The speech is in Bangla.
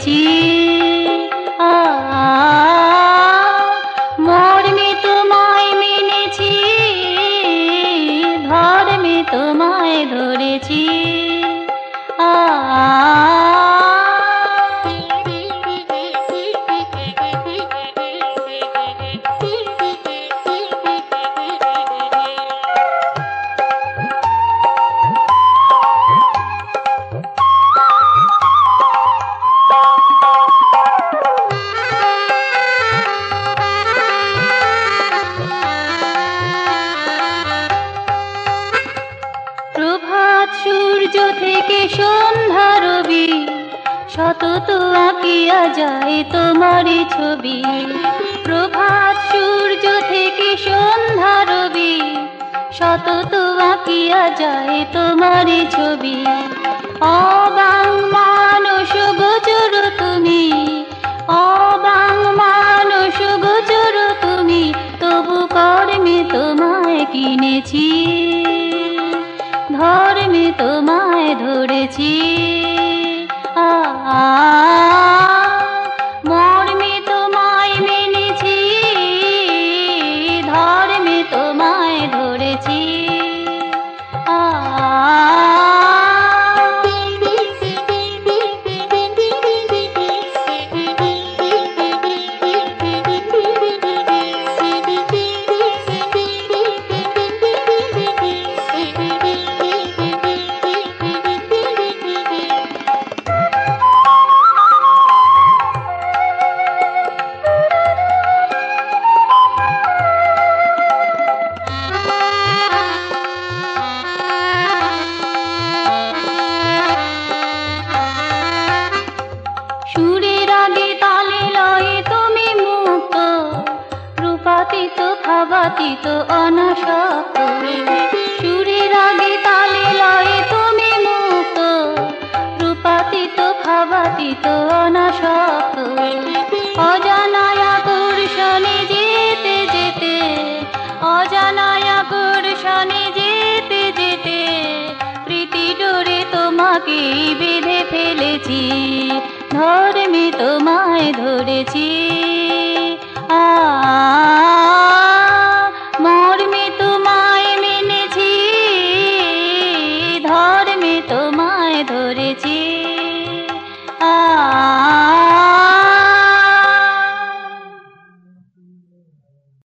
ধরেছি। আ মর্মে তোমায় মেনেছি, ধর্মে তোমায় ধরেছি। আ প্রভাত সূর্য থেকে সন্ধ্যা রবি, সতত আঁকিয়া যায় তোমারই ছবি। প্রভাত সূর্য থেকে সন্ধ্যা রবি, সতত আঁকিয়া যায় তোমারই ছবি। অবাং মানস গোচর তুমি, অবাং মানস গোচর তুমি, তবু কর্মে তোমায় কিনেছি, ধর্মে তোমায় ধরেছি। আ মর্মে তোমায় মেনেছি, ধর্মে তোমায় ধরেছি। আ সুরের আগে তালে লয়ে তুমি মুক্ত, রূপাতীত ভাবাতীত অনাসক্ত। সুরের আগে তালে লয়ে তুমি মুক্ত, রূপাতীত ভাবাতীত অনাসক্ত। অজানায় আকর্ষণে যেতে যেতে, অজানায় আকর্ষণে যেতে যেতে, প্রীতি ডোরে তোমাকে বেঁধে ফেলেছি, ধর্মে তোমায় ধরেছি। আ